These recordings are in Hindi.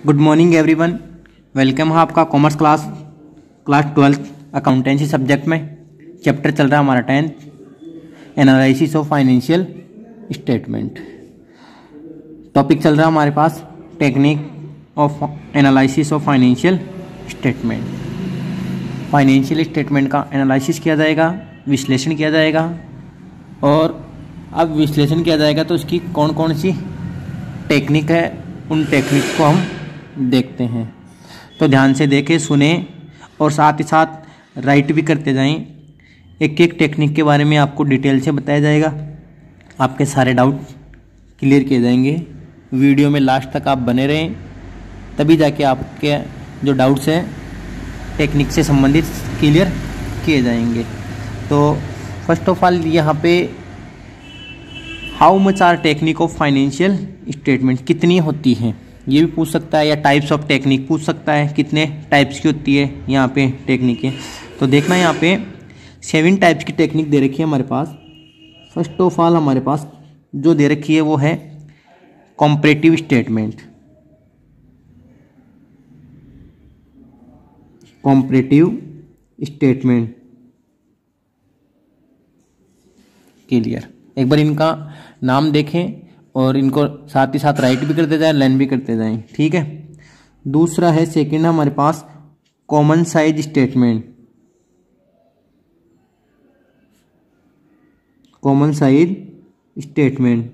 Good morning everyone. वेलकम है आपका commerce class 12th accountancy subject में। चैप्टर चल रहा है हमारा 10th analysis of financial statement. Topic चल रहा है हमारे पास technique of analysis of financial statement. Financial statement का एनालिसिस किया जाएगा, विश्लेषण किया जाएगा, और अब विश्लेषण किया जाएगा तो उसकी कौन कौन सी टेक्निक है, उन टेक्निक को हम देखते हैं। तो ध्यान से देखें, सुने और साथ ही साथ राइट भी करते जाएं। एक एक टेक्निक के बारे में आपको डिटेल से बताया जाएगा, आपके सारे डाउट क्लियर किए जाएंगे। वीडियो में लास्ट तक आप बने रहें, तभी जाके आपके जो डाउट्स हैं टेक्निक से संबंधित क्लियर किए जाएंगे। तो फर्स्ट ऑफ ऑल यहाँ पे how much R technique of financial statement, कितनी होती हैं ये भी पूछ सकता है, या टाइप्स ऑफ टेक्निक पूछ सकता है, कितने टाइप्स की होती है यहाँ पे टेक्निकें। तो देखना यहाँ पे 7 टाइप्स की टेक्निक दे रखी है हमारे पास। फर्स्ट ऑफ ऑल हमारे पास जो दे रखी है वो है comparative statement. Comparative statement clear. एक बार इनका नाम देखें और इनको साथ ही साथ राइट भी करते जाएं, लर्न भी करते जाएं, ठीक है। दूसरा है, सेकंड है हमारे पास common size statement. Common size statement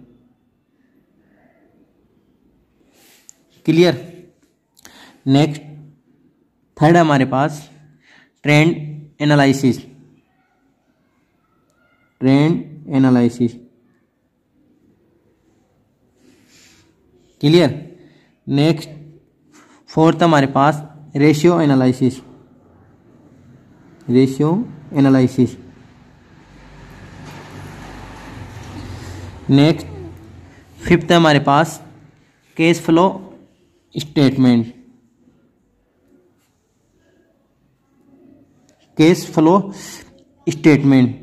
clear. Next third है हमारे पास trend analysis. Trend analysis clear. Next fourth हमारे पास ratio analysis. Ratio analysis. Next fifth है हमारे पास cash flow statement. Cash flow statement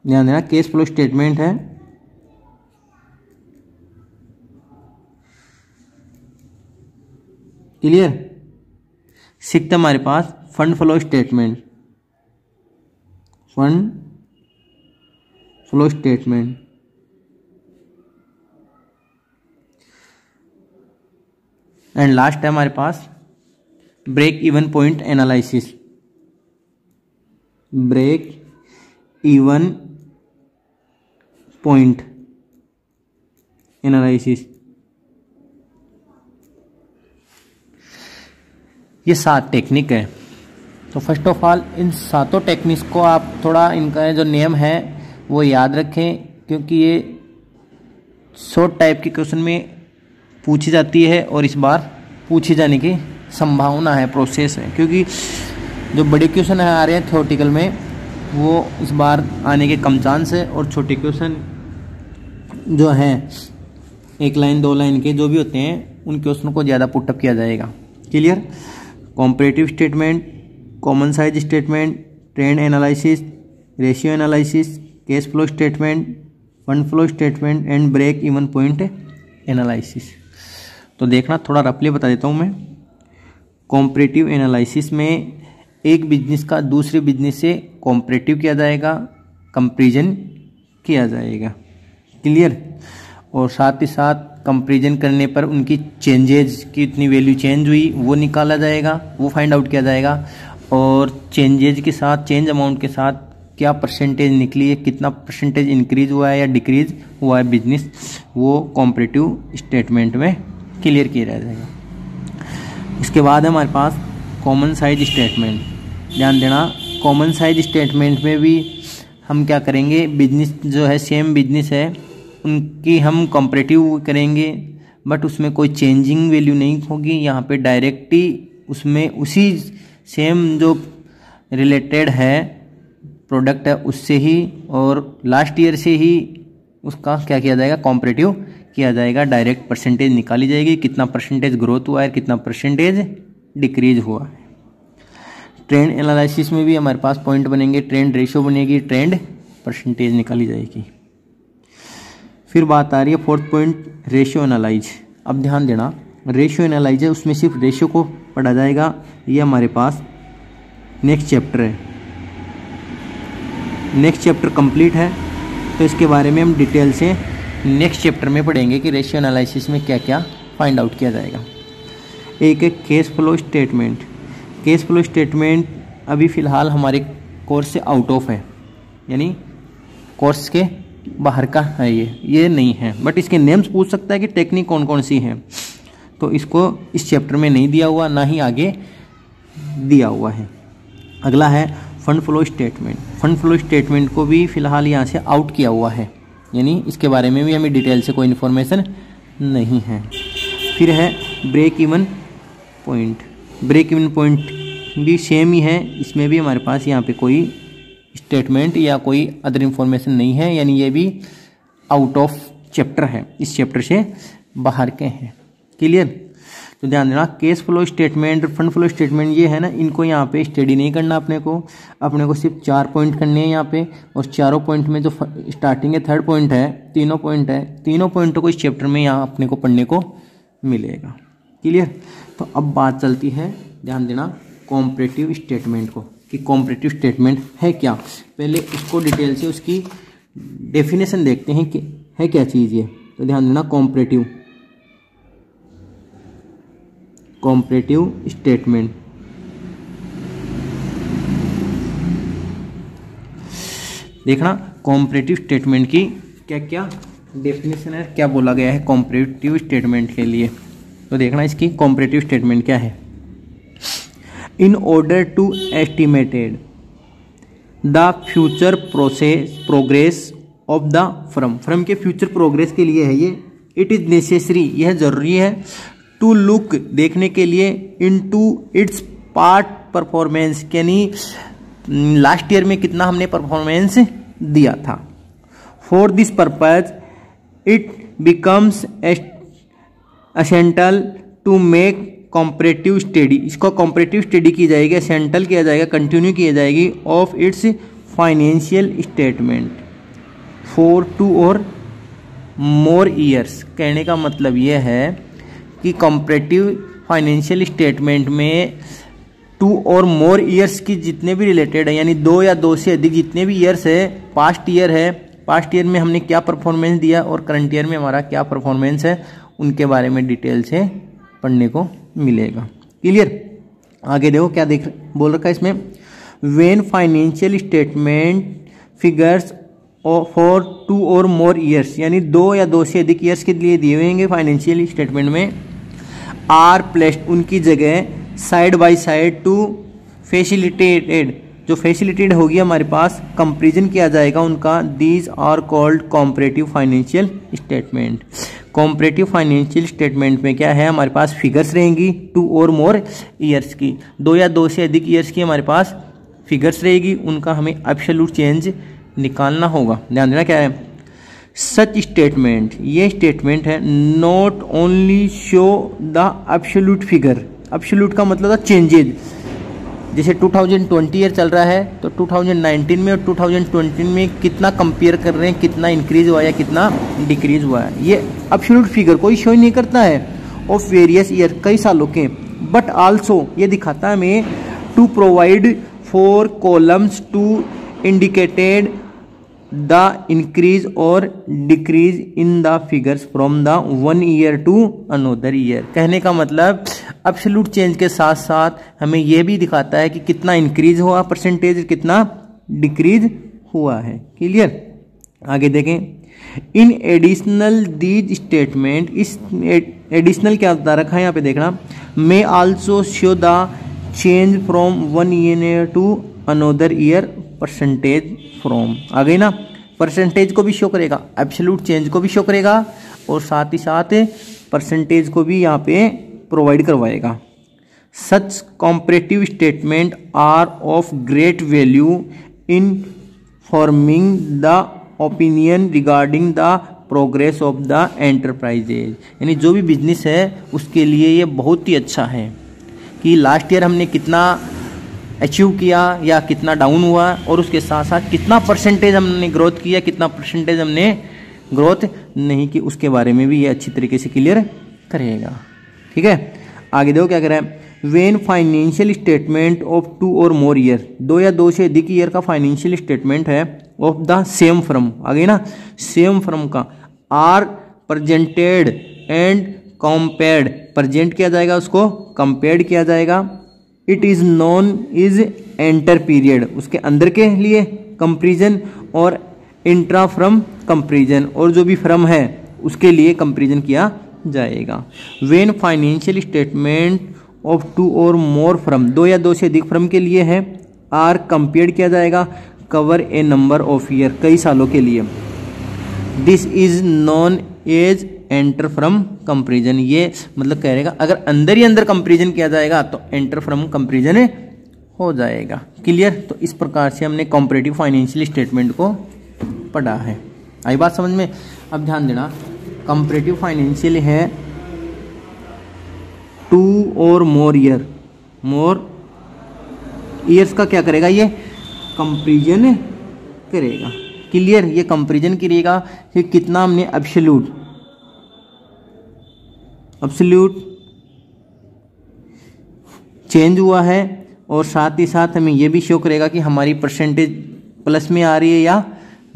ध्यान देना, कैश फ्लो स्टेटमेंट है। क्लियर। सिक्स्थ हमारे पास fund flow statement. Fund flow statement. And last है हमारे पास break even point analysis. Break even point analysis. ये 7 टेक्निक है। तो first of all in 7 techniques को आप थोड़ा इनका जो नेम है वो याद रखें, क्योंकि ये शॉर्ट टाइप के क्वेश्चन में पूछी जाती है और इस बार पूछी जाने की संभावना है, प्रोसेस है। क्योंकि जो बड़े क्वेश्चन आ रहे हैं थ्योरेटिकल में वो इस बार आने के कम चांस है, और छोटे क्वेश्चन जो हैं 1 लाइन 2 लाइन के जो भी होते हैं उन क्वेश्चन को ज़्यादा पुटअप किया जाएगा। Clear. Comparative statement, common size statement, trend analysis, ratio analysis, cash flow statement, fund flow statement and break even point analysis. तो देखना, थोड़ा रफली बता देता हूँ मैं। कॉम्परेटिव एनालिसिस में एक बिजनेस का दूसरे बिजनेस से कॉम्परेटिव किया जाएगा, कंपैरिजन किया जाएगा। क्लियर। और साथ ही साथ कंपैरिजन करने पर उनकी चेंजेज की इतनी वैल्यू चेंज हुई वो निकाला जाएगा, वो फाइंड आउट किया जाएगा। और चेंजेज के साथ, चेंज अमाउंट के साथ क्या परसेंटेज निकली है, कितना परसेंटेज इंक्रीज हुआ है या डिक्रीज हुआ है बिजनेस, वो कॉम्परेटिव स्टेटमेंट में क्लियर किया जाएगा। इसके बाद हमारे पास कॉमन साइज स्टेटमेंट। ध्यान देना, कॉमन साइज स्टेटमेंट में भी हम क्या करेंगे, बिजनेस जो है सेम बिजनेस है उनकी हम कंपैरेटिव करेंगे, बट उसमें कोई चेंजिंग वैल्यू नहीं होगी। यहाँ पे डायरेक्ट ही उसमें उसी सेम जो रिलेटेड है प्रोडक्ट है उससे ही और लास्ट ईयर से ही उसका क्या किया जाएगा, कंपैरेटिव किया जाएगा। डायरेक्ट परसेंटेज निकाली जाएगी, कितना परसेंटेज ग्रोथ हुआ है, कितना परसेंटेज डिक्रीज हुआ है। ट्रेंड एनालिसिस में भी हमारे पास पॉइंट बनेंगे, ट्रेंड रेशियो बनेगी, ट्रेंड परसेंटेज निकाली जाएगी। फिर बात आ रही है 4th पॉइंट, रेशियो एनालाइज। अब ध्यान देना, रेशियो एनालाइज है, उसमें सिर्फ रेशियो को पढ़ा जाएगा। ये हमारे पास नेक्स्ट चैप्टर है, नेक्स्ट चैप्टर कंप्लीट है, तो इसके बारे में हम डिटेल से नेक्स्ट चैप्टर में पढ़ेंगे कि रेशियो एनालिसिस में क्या क्या फाइंड आउट किया जाएगा। एक है cash flow statement. Cash flow statement अभी फ़िलहाल हमारे कोर्स से आउट ऑफ है, यानी कोर्स के बाहर का है, ये नहीं है, बट इसके नेम्स पूछ सकता है कि टेक्निक कौन कौन सी हैं, तो इसको इस चैप्टर में नहीं दिया हुआ, ना ही आगे दिया हुआ है। अगला है fund flow statement. Fund flow statement को भी फ़िलहाल यहाँ से आउट किया हुआ है, यानी इसके बारे में भी हमें डिटेल से कोई इन्फॉर्मेशन नहीं है। फिर है break even point. Break even point भी सेम ही है, इसमें भी हमारे पास यहाँ पे कोई स्टेटमेंट या कोई अदर इन्फॉर्मेशन नहीं है, यानी ये भी आउट ऑफ चैप्टर है, इस चैप्टर से बाहर के हैं। क्लियर? तो ध्यान देना, cash flow statement, fund flow statement ये है ना, इनको यहाँ पे स्टडी नहीं करना अपने को सिर्फ 4 पॉइंट करने हैं यहाँ पे, और चारों पॉइंट में जो स्टार्टिंग है 3rd पॉइंट है, तीनों पॉइंट है, तीनों पॉइंटों को इस चैप्टर में यहाँ अपने को पढ़ने को मिलेगा। क्लियर? तो अब बात चलती है, ध्यान देना, कॉम्परेटिव स्टेटमेंट को, कि कॉम्परेटिव स्टेटमेंट है क्या। पहले इसको डिटेल से उसकी डेफिनेशन देखते हैं कि है क्या चीज़ ये। तो ध्यान देना, कॉम्परेटिव स्टेटमेंट। देखना कॉम्परेटिव स्टेटमेंट की क्या क्या डेफिनेशन है, क्या बोला गया है कॉम्परेटिव स्टेटमेंट के लिए। तो देखना इसकी कॉम्परेटिव स्टेटमेंट क्या है। In order to estimated the future progress of the firm के फ्यूचर प्रोग्रेस के लिए है ये। इट इज नेसेसरी, यह जरूरी है, टू लुक देखने के लिए, इनटू इट्स पार्ट परफॉर्मेंस, यानी लास्ट ईयर में कितना हमने परफॉर्मेंस दिया था। For this purpose it becomes essential to make comparative study. इसको कॉम्परेटिव स्टडी की जाएगी, एसेंशियल किया जाएगा, कंटिन्यू की जाएगी of its financial statement for 2 और मोर ईयर्स। कहने का मतलब यह है कि कॉम्परेटिव फाइनेंशियल स्टेटमेंट में 2 और मोर ईयर्स की जितने भी रिलेटेड है, यानी 2 या 2 से अधिक जितने भी ईयर्स है, पास्ट ईयर है, पास्ट ईयर में हमने क्या परफॉर्मेंस दिया और करंट ईयर में हमारा क्या परफॉर्मेंस है, उनके बारे में डिटेल से पढ़ने को मिलेगा। क्लियर? आगे देखो क्या बोल रखा है इसमें, when financial statement figures for 2 और मोर ईयर्स, यानी 2 या 2 से अधिक ईयर्स के लिए दिए हुए फाइनेंशियल स्टेटमेंट में, आर प्लेस्ड, उनकी जगह side by side to facilitated, जो फैसिलिटेटेड होगी हमारे पास, कंपेरिजन किया जाएगा उनका। These are called comparative financial statement. Comparative financial statement में क्या है, हमारे पास फिगर्स रहेंगी 2 और मोर ईयर्स की, 2 या 2 से अधिक ईयर्स की हमारे पास फिगर्स रहेगी, उनका हमें एब्सोल्यूट चेंज निकालना होगा। ध्यान देना क्या है, सच स्टेटमेंट, ये स्टेटमेंट है, not only show the absolute figure. Absolute का मतलब था चेंजेज, जैसे 2020 ईयर चल रहा है तो 2019 में और 2020 में कितना कंपेयर कर रहे हैं, कितना इंक्रीज हुआ या कितना डिक्रीज हुआ है, ये एब्सोल्यूट फिगर कोई शो ही नहीं करता है ऑफ वेरियस ईयर, कई सालों के, बट आल्सो ये दिखाता है हमें to provide 4 columns to indicated the increase और decrease in the figures from the 1 year to another year. कहने का मतलब एब्सोल्यूट चेंज के साथ साथ हमें यह भी दिखाता है कि कितना इंक्रीज हुआ परसेंटेज, कितना डिक्रीज हुआ है। क्लियर? आगे देखें, इन एडिशनल दीज स्टेटमेंट, इस एडिशनल क्या बता रखा है यहाँ पे देखना, may also show the change from 1 year to another year percentage from. आ गई ना, परसेंटेज को भी शो करेगा, एब्सोल्यूट चेंज को भी शो करेगा, और साथ ही साथ परसेंटेज को भी यहाँ पे प्रोवाइड करवाएगा। Such comparative statement are of great value in forming the opinion regarding the progress of the enterprises. यानी जो भी बिजनेस है उसके लिए ये बहुत ही अच्छा है कि लास्ट ईयर हमने कितना अचीव किया या कितना डाउन हुआ, और उसके साथ साथ कितना परसेंटेज हमने ग्रोथ किया, कितना परसेंटेज हमने ग्रोथ नहीं की, उसके बारे में भी ये अच्छी तरीके से क्लियर करेगा। ठीक है, आगे देखो क्या कह रहा है, वेन फाइनेंशियल स्टेटमेंट ऑफ 2 और मोर ईयर, 2 या 2 से अधिक ईयर का फाइनेंशियल स्टेटमेंट है ऑफ द सेम फर्म, आगे ना सेम फर्म का, are presented and compared, present किया जाएगा उसको, कंपेयर्ड किया जाएगा, it is known as inter period, उसके अंदर के लिए कंपेरिजन और इंट्रा फ्रॉम कंपेरिजन, और जो भी फ्रम है उसके लिए कंपेरिजन किया जाएगा। वेन फाइनेंशियल स्टेटमेंट ऑफ 2 और मोर फ्रम, 2 या 2 से अधिक फ्रम के लिए है, आर कंपेयर किया जाएगा, cover a number of year, कई सालों के लिए, this is known as inter firm comparison, ये मतलब कह रहेगा अगर अंदर ही अंदर कंपेरिजन किया जाएगा तो एंटर फ्रॉम कंपेरिजन हो जाएगा। क्लियर, तो इस प्रकार से हमने कॉम्परेटिव फाइनेंशियल स्टेटमेंट को पढ़ा है। आई बात समझ में? अब ध्यान देना, कंपैरेटिव फाइनेंशियल है 2 और मोर ईयर, मोर ईयर्स का क्या करेगा, ये कंपैरिजन करेगा। क्लियर, ये कंपैरिजन करेगा कि कितना हमने एब्सोल्यूट चेंज हुआ है, और साथ ही साथ हमें ये भी शो करेगा कि हमारी परसेंटेज प्लस में आ रही है या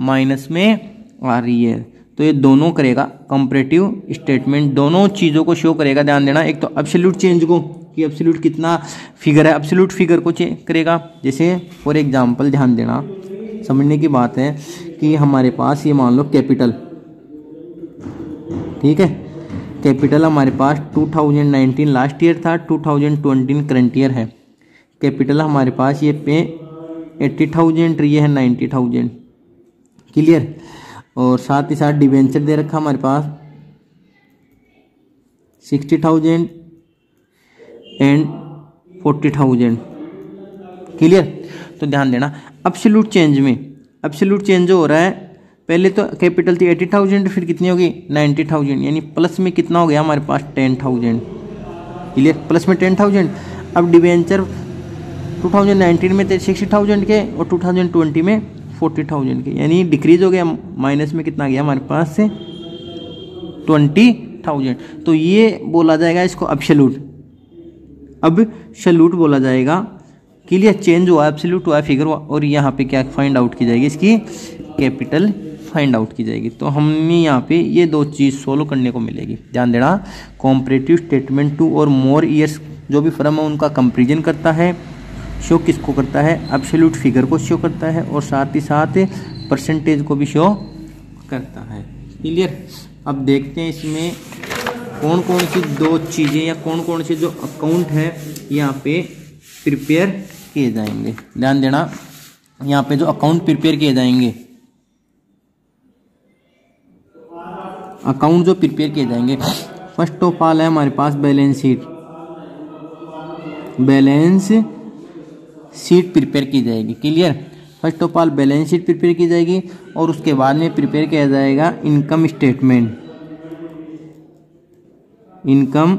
माइनस में आ रही है। तो ये दोनों करेगा, कंपैरेटिव स्टेटमेंट दोनों चीज़ों को शो करेगा। ध्यान देना, एक तो एब्सोल्यूट चेंज को कि एब्सोल्यूट कितना फिगर है, एब्सोल्यूट फिगर को चेक करेगा। जैसे फॉर एग्जांपल ध्यान देना, समझने की बात है कि हमारे पास ये मान लो कैपिटल, ठीक है, कैपिटल हमारे पास 2019 लास्ट ईयर था, 2020 करंट ईयर है। कैपिटल हमारे पास ये पे 80,000, ये है 90,000। क्लियर, और साथ ही साथ डिवेंचर दे रखा हमारे पास 60,000 एंड 40,000। क्लियर, तो ध्यान देना एब्सोल्यूट चेंज में, एब्सोल्यूट चेंज जो हो रहा है, पहले तो कैपिटल थी 80,000, फिर कितनी होगी 90,000, यानी प्लस में कितना हो गया हमारे पास 10,000। क्लियर, प्लस में 10,000। अब डिवेंचर 2019 में थे 60,000 के और 2020 में 40,000 के, यानी डिक्रीज हो गया, माइनस में कितना गया हमारे पास से 20,000। तो ये बोला जाएगा इसको एब्सोल्यूट, अब एब्सोल्यूट बोला जाएगा। क्लियर, चेंज हुआ, एब्सोल्यूट हुआ, फिगर हुआ, और यहाँ पे क्या फाइंड आउट की जाएगी, इसकी कैपिटल फाइंड आउट की जाएगी। तो हमने यहाँ पे ये दो चीज़ सोल्व करने को मिलेगी। ध्यान देना, कॉम्परेटिव स्टेटमेंट 2 और मोर ईयर्स जो भी फर्म है उनका कंपेरिजन करता है, शो किसको करता है, एब्सोल्यूट फिगर को शो करता है, और साथ ही साथ परसेंटेज को भी शो करता है। क्लियर, अब देखते हैं इसमें कौन कौन सी दो चीज़ें या कौन कौन से जो अकाउंट है यहाँ पे प्रिपेयर किए जाएंगे। ध्यान देना, यहाँ पे जो अकाउंट प्रिपेयर किए जाएंगे, अकाउंट जो प्रिपेयर किए जाएंगे, फर्स्ट ऑफ ऑल है हमारे पास balance sheet, balance sheet prepare की जाएगी। Clear, first of all balance sheet prepare की जाएगी, और उसके बाद में प्रिपेयर किया जाएगा इनकम स्टेटमेंट, इनकम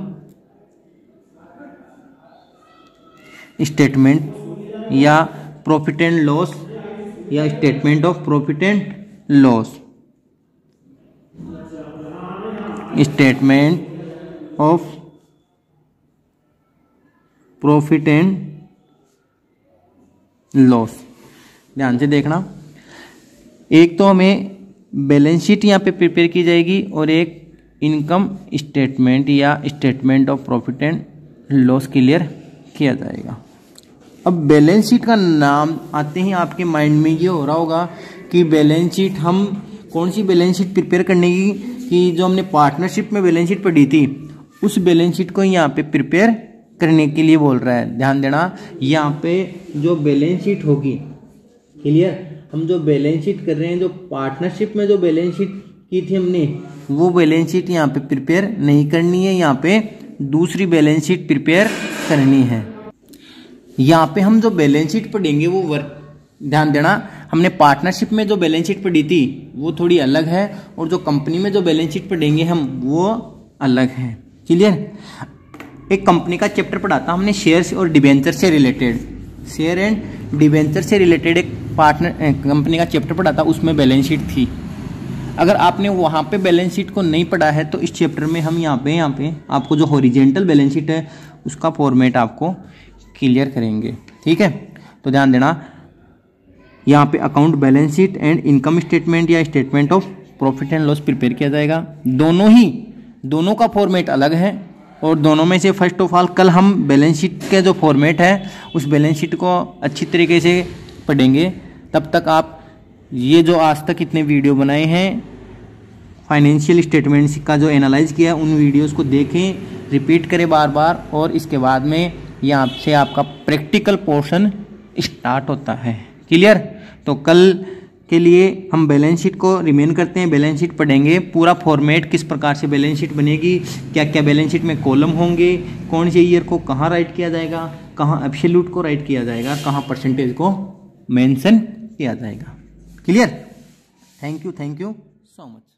स्टेटमेंट या प्रॉफिट एंड लॉस या statement of profit and loss, statement of profit and loss. ध्यान से देखना, एक तो हमें बैलेंस शीट यहाँ पे प्रिपेयर की जाएगी और एक इनकम स्टेटमेंट या statement of profit and loss clear किया जाएगा। अब बैलेंस शीट का नाम आते ही आपके माइंड में ये हो रहा होगा कि बैलेंस शीट हम कौन सी बैलेंस शीट प्रिपेयर करने की, कि जो हमने पार्टनरशिप में बैलेंस शीट पढ़ी थी उस बैलेंस शीट को यहाँ पे प्रिपेयर करने के लिए बोल रहा है। ध्यान देना, यहाँ पे जो बैलेंस शीट होगी, क्लियर, हम जो बैलेंस शीट कर रहे हैं, जो पार्टनरशिप में जो बैलेंस शीट की थी हमने, वो बैलेंस शीट यहाँ पे प्रिपेयर नहीं करनी है, यहाँ पे दूसरी बैलेंस शीट प्रिपेयर करनी है। यहाँ पे हम जो बैलेंस शीट पढ़ेंगे वो ध्यान देना, हमने पार्टनरशिप में जो बैलेंस शीट पढ़ी थी वो थोड़ी अलग है, और जो कंपनी में जो बैलेंस शीट पढ़ेंगे हम वो अलग है। क्लियर, एक कंपनी का चैप्टर पढ़ा था हमने शेयर्स और डिबेंचर से रिलेटेड, शेयर एंड डिबेंचर से रिलेटेड एक पार्टनर कंपनी का चैप्टर पढ़ा था, उसमें बैलेंस शीट थी। अगर आपने वहाँ पे बैलेंस शीट को नहीं पढ़ा है तो इस चैप्टर में हम यहाँ पे आपको जो हॉरिजेंटल बैलेंस शीट है उसका फॉर्मेट आपको क्लियर करेंगे। ठीक है, तो ध्यान देना, यहाँ पे account balance sheet and income statement या statement of profit and loss prepare किया जाएगा। दोनों का फॉर्मेट अलग है और दोनों में से फर्स्ट ऑफ ऑल कल हम बैलेंस शीट का जो फॉर्मेट है उस बैलेंस शीट को अच्छी तरीके से पढ़ेंगे। तब तक आप ये जो आज तक इतने वीडियो बनाए हैं फाइनेंशियल स्टेटमेंट्स का जो एनालाइज किया है उन वीडियोस को देखें, रिपीट करें बार बार, और इसके बाद में यहाँ से आपका प्रैक्टिकल पोर्शन स्टार्ट होता है। क्लियर? तो कल के लिए हम बैलेंस शीट को रिमेन करते हैं, बैलेंस शीट पढ़ेंगे, पूरा फॉर्मेट किस प्रकार से बैलेंस शीट बनेगी, क्या क्या बैलेंस शीट में कॉलम होंगे, कौन से ईयर को कहाँ राइट किया जाएगा, कहाँ एब्सोल्यूट को राइट किया जाएगा, कहाँ परसेंटेज को मेंशन किया जाएगा। Clear? Thank you so much.